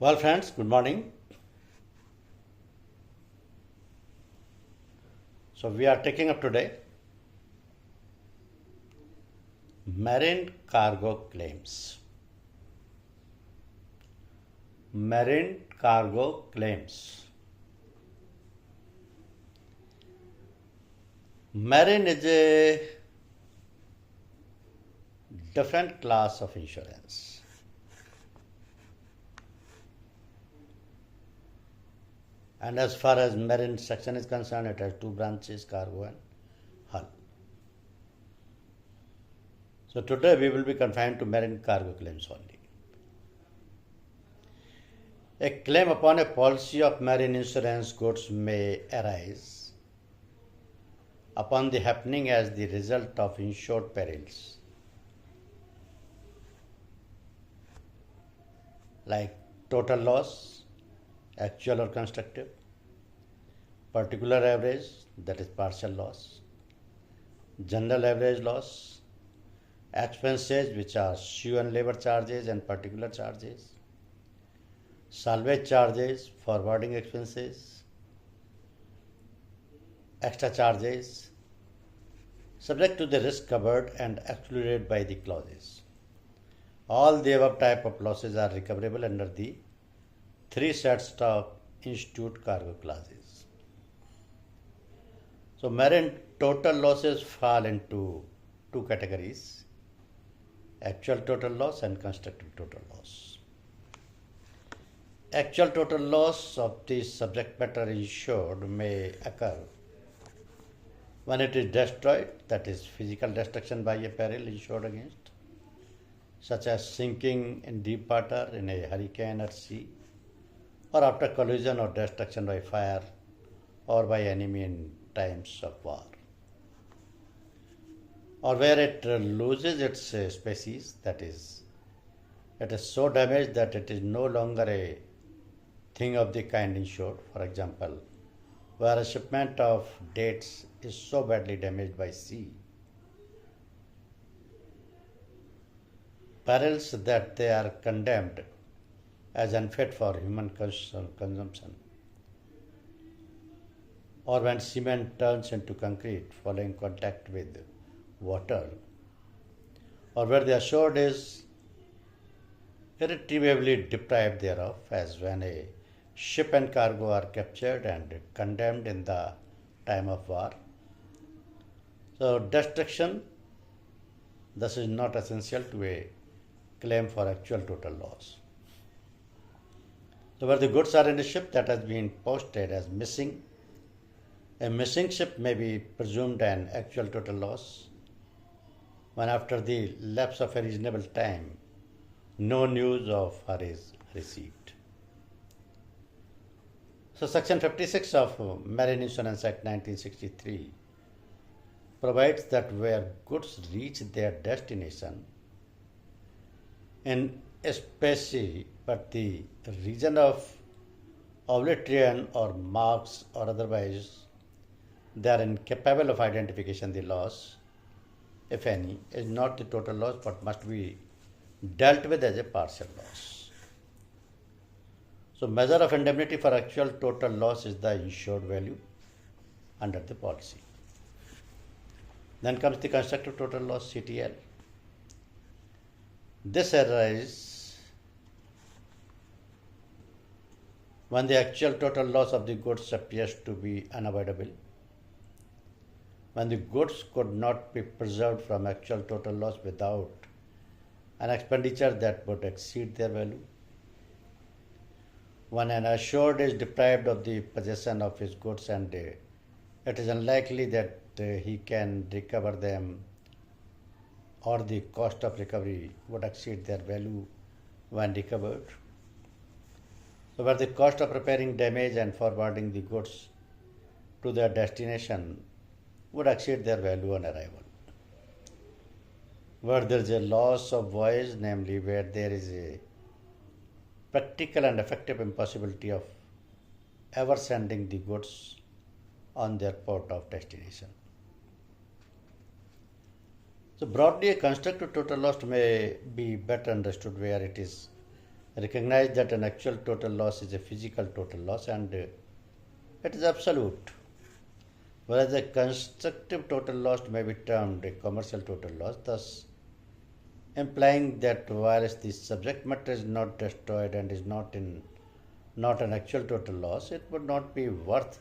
Well, friends, good morning. So, we are taking up today marine cargo claims. Marine cargo claims. Marine is a different class of insurance. And as far as marine section is concerned, it has two branches, cargo and hull. So today we will be confined to marine cargo claims only. A claim upon a policy of marine insurance goods may arise upon the happening as the result of insured perils like total loss, actual or constructive, particular average, that is partial loss, general average loss, expenses which are shoe and labor charges and particular charges, salvage charges, forwarding expenses, extra charges, subject to the risk covered and excluded by the clauses. All the above type of losses are recoverable under the three sets of institute cargo clauses. So marine total losses fall into two categories: actual total loss and constructive total loss. Actual total loss of the subject matter insured may occur when it is destroyed, that is physical destruction by a peril insured against, such as sinking in deep water in a hurricane at sea, or after collision or destruction by fire or by enemy in times of war, or where it loses its species, that is, it is so damaged that it is no longer a thing of the kind insured. For example, where a shipment of dates is so badly damaged by sea perils that they are condemned as unfit for human consumption, or when cement turns into concrete following contact with water, or where the assured is irretrievably deprived thereof, as when a ship and cargo are captured and condemned in the time of war. So destruction thus is not essential to a claim for actual total loss. So where the goods are in a ship that has been posted as missing, a missing ship may be presumed an actual total loss when after the lapse of a reasonable time no news of her is received. So Section 56 of Marine Insurance Act 1963 provides that where goods reach their destination in a specie but the region of oblivion or marks or otherwise they are incapable of identification, the loss, if any, is not the total loss but must be dealt with as a partial loss. So measure of indemnity for actual total loss is the insured value under the policy. Then comes the constructive total loss, CTL. This arises when the actual total loss of the goods appears to be unavoidable, when the goods could not be preserved from actual total loss without an expenditure that would exceed their value, when an assured is deprived of the possession of his goods and it is unlikely that he can recover them, or the cost of recovery would exceed their value when recovered. So where the cost of repairing damage and forwarding the goods to their destination would exceed their value on arrival. Where there is a loss of voyage, namely where there is a practical and effective impossibility of ever sending the goods on their port of destination. So broadly, a constructive total loss may be better understood where it is recognize that an actual total loss is a physical total loss and it is absolute, whereas a constructive total loss may be termed a commercial total loss, thus implying that whilst the subject matter is not destroyed and is not an actual total loss, it would not be worth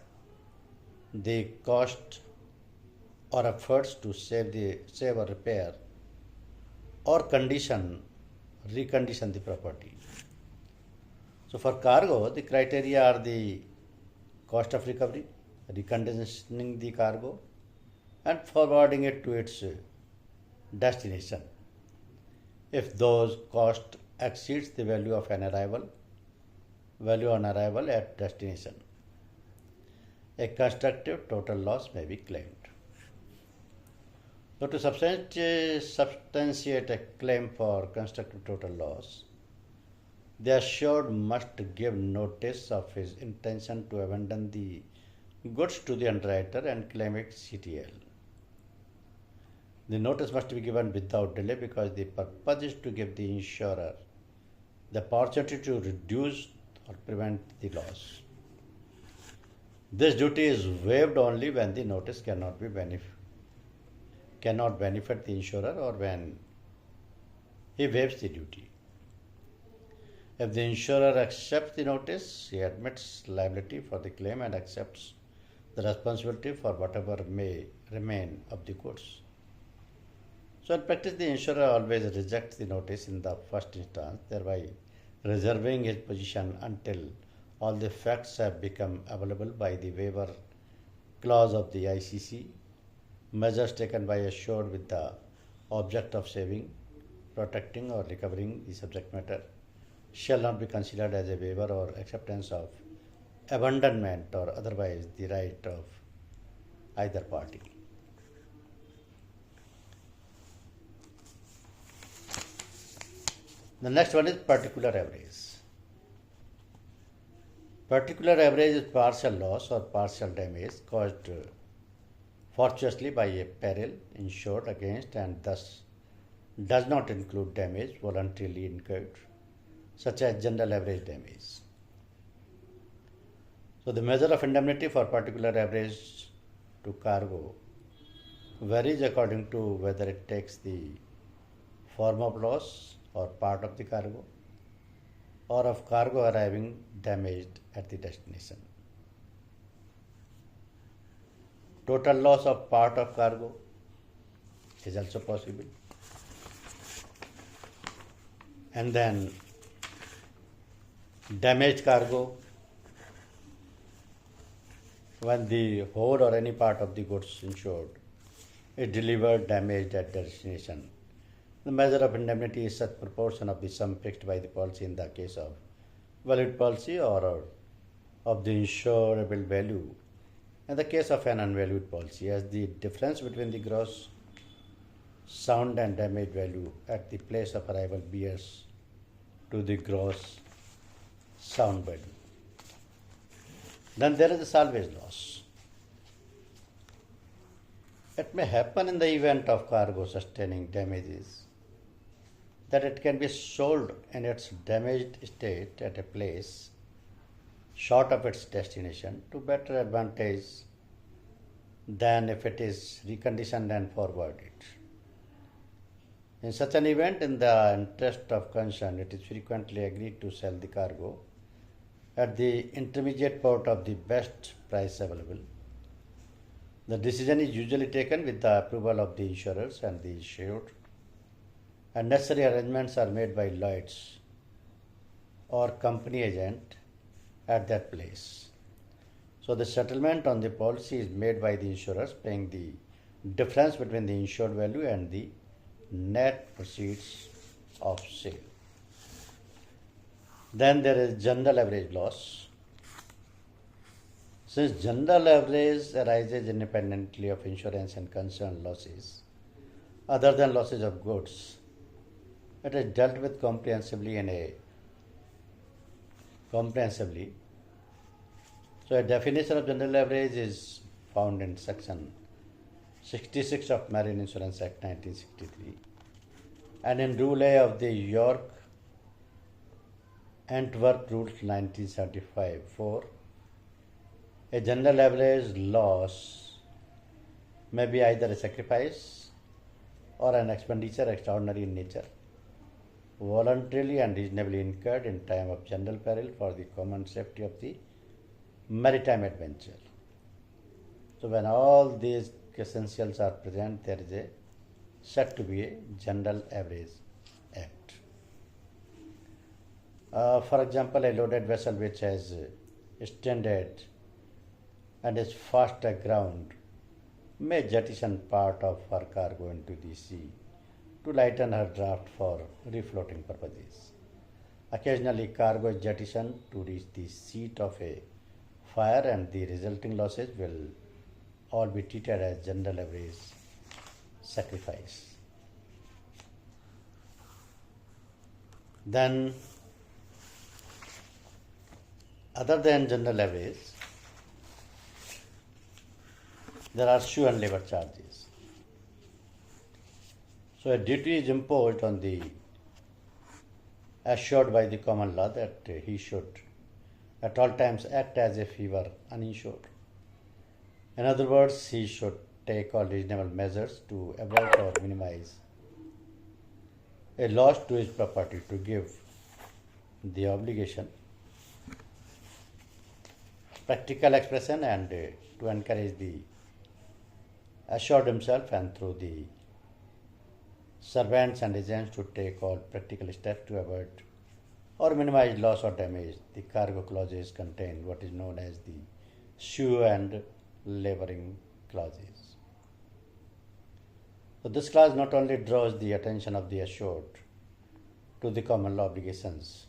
the cost or efforts to save or repair or recondition the property. So for cargo, the criteria are the cost of recovery, reconditioning the cargo, and forwarding it to its destination. If those cost exceeds the value on arrival at destination, a constructive total loss may be claimed. So to substantiate a claim for constructive total loss, the assured must give notice of his intention to abandon the goods to the underwriter and claim it CTL. The notice must be given without delay because the purpose is to give the insurer the opportunity to reduce or prevent the loss. This duty is waived only when the notice cannot benefit the insurer or when he waives the duty. If the insurer accepts the notice, he admits liability for the claim and accepts the responsibility for whatever may remain of the goods. So in practice, the insurer always rejects the notice in the first instance, thereby reserving his position until all the facts have become available by the waiver clause of the ICC. Measures taken by assured with the object of saving, protecting or recovering the subject matter shall not be considered as a waiver or acceptance of abandonment or otherwise the right of either party. The next one is particular average. Particular average is partial loss or partial damage caused fortuitously by a peril insured against and thus does not include damage voluntarily incurred, such as general average damage. So the measure of indemnity for particular average to cargo varies according to whether it takes the form of loss or part of the cargo or of cargo arriving damaged at the destination. Total loss of part of cargo is also possible. And then damaged cargo, when the whole or any part of the goods insured is delivered damaged at destination. The measure of indemnity is such proportion of the sum fixed by the policy in the case of valid policy or of the insurable value in the case of an unvalued policy as the difference between the gross sound and damage value at the place of arrival bears to the gross sound value. Then there is the salvage loss. It may happen in the event of cargo sustaining damages that it can be sold in its damaged state at a place short of its destination to better advantage than if it is reconditioned and forwarded. In such an event, in the interest of caution, it is frequently agreed to sell the cargo at the intermediate port of the best price available. The decision is usually taken with the approval of the insurers and the insured, and necessary arrangements are made by Lloyd's or company agent at that place. So the settlement on the policy is made by the insurers, paying the difference between the insured value and the net proceeds of sale. Then there is general average loss. Since general average arises independently of insurance and concerned losses, other than losses of goods, it is dealt with comprehensively. So a definition of general average is found in section 66 of Marine Insurance Act 1963 and in Rule A of the York Antwerp Rules 1975. 4. A general average loss may be either a sacrifice or an expenditure extraordinary in nature, voluntarily and reasonably incurred in time of general peril for the common safety of the maritime adventure. So when all these essentials are present, there is a said to be a general average act. For example, a loaded vessel which has stranded and is fast aground may jettison part of her cargo into the sea to lighten her draft for refloating purposes. Occasionally, cargo is jettisoned to reach the seat of a fire, and the resulting losses will all be treated as general average sacrifice. Then, other than general average, there are shoe and labor charges. So a duty is imposed on the assured by the common law that he should at all times act as if he were uninsured. In other words, he should take all reasonable measures to avoid or minimize a loss to his property, to give the obligation practical expression, and to encourage the assured himself and through the servants and agents to take all practical steps to avoid or minimize loss or damage. The cargo clauses contain what is known as the shoe and laboring clauses. So this clause not only draws the attention of the assured to the common law obligations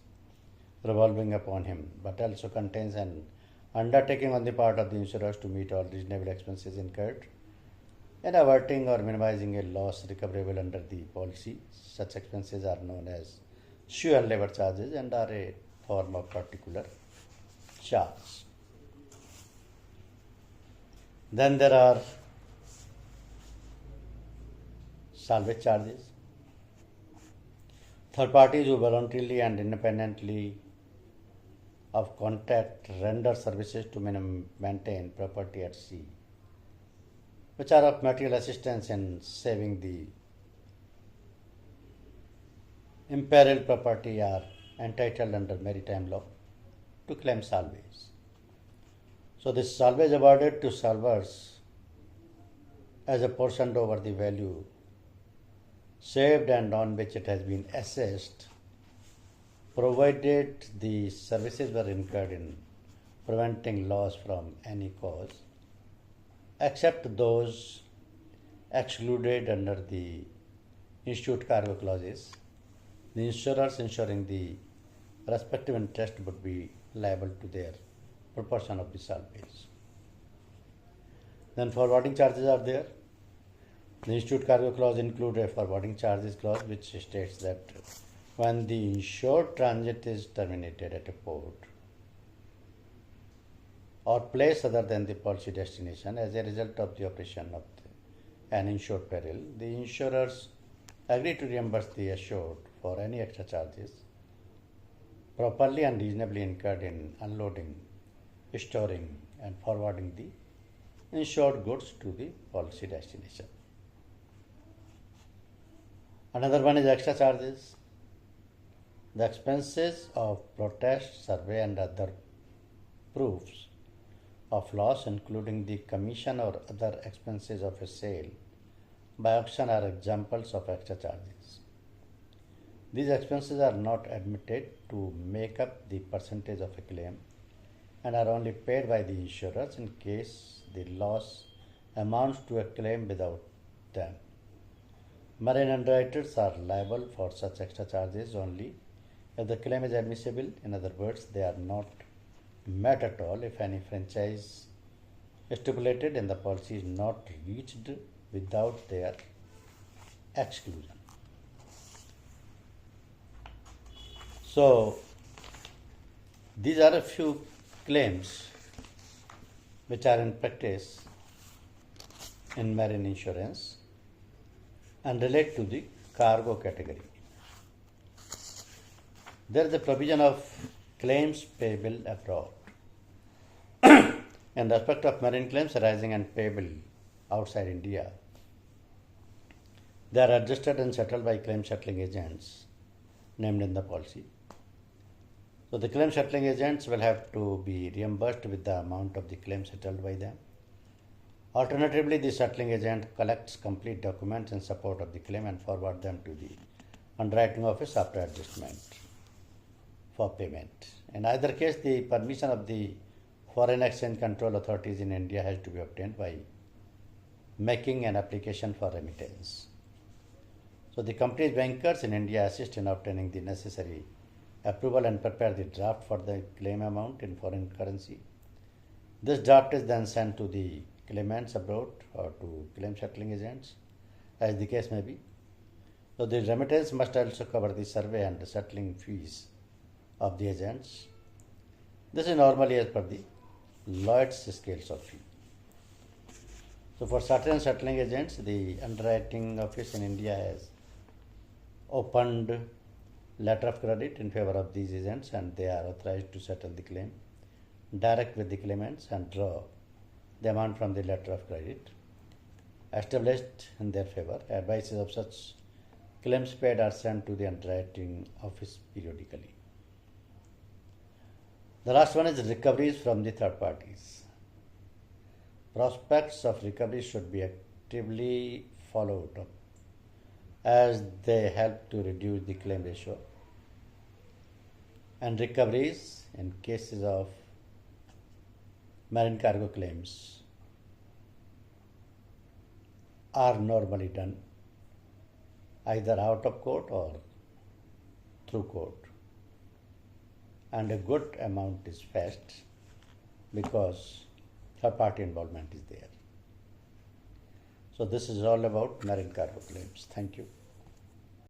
revolving upon him, but also contains an undertaking on the part of the insurers to meet all reasonable expenses incurred in averting or minimizing a loss recoverable under the policy. Such expenses are known as shoe and labor charges and are a form of particular charge. Then there are salvage charges. Third parties who voluntarily and independently of contract render services to maintain property at sea, which are of material assistance in saving the imperiled property, are entitled under maritime law to claim salvage. So this salvage awarded to salvors as a portion over the value saved and on which it has been assessed, provided the services were incurred in preventing loss from any cause, except those excluded under the Institute cargo clauses. The insurers insuring the respective interest would be liable to their proportion of the salvage. Then forwarding charges are there. The Institute cargo clause includes a forwarding charges clause which states that when the insured transit is terminated at a port or place other than the policy destination as a result of the operation of an insured peril, the insurers agree to reimburse the assured for any extra charges properly and reasonably incurred in unloading, storing, and forwarding the insured goods to the policy destination. Another one is extra charges. The expenses of protest, survey, and other proofs of loss, including the commission or other expenses of a sale by auction, are examples of extra charges. These expenses are not admitted to make up the percentage of a claim and are only paid by the insurers in case the loss amounts to a claim without them. Marine underwriters are liable for such extra charges only if the claim is admissible. In other words, they are not met at all if any franchise stipulated in the policy is not reached without their exclusion. So, these are a few claims which are in practice in marine insurance and relate to the cargo category. There is a provision of claims payable abroad. In respect of marine claims arising and payable outside India, they are adjusted and settled by claim settling agents named in the policy. So the claim settling agents will have to be reimbursed with the amount of the claim settled by them. Alternatively, the settling agent collects complete documents in support of the claim and forward them to the underwriting office after adjustment for payment. In either case, the permission of the foreign exchange control authorities in India has to be obtained by making an application for remittance. So the company's bankers in India assist in obtaining the necessary approval and prepare the draft for the claim amount in foreign currency. This draft is then sent to the claimants abroad or to claim settling agents, as the case may be. So the remittance must also cover the survey and the settling fees of the agents. This is normally as per the Lloyd's scales of fee. So for certain settling agents, the underwriting office in India has opened letter of credit in favor of these agents, and they are authorized to settle the claim direct with the claimants and draw the amount from the letter of credit established in their favor. Advices of such claims paid are sent to the underwriting office periodically. The last one is recoveries from the third parties. Prospects of recovery should be actively followed up as they help to reduce the claim ratio. And recoveries in cases of marine cargo claims are normally done either out of court or through court, and a good amount is fetched because third party involvement is there. So this is all about marine cargo claims. Thank you.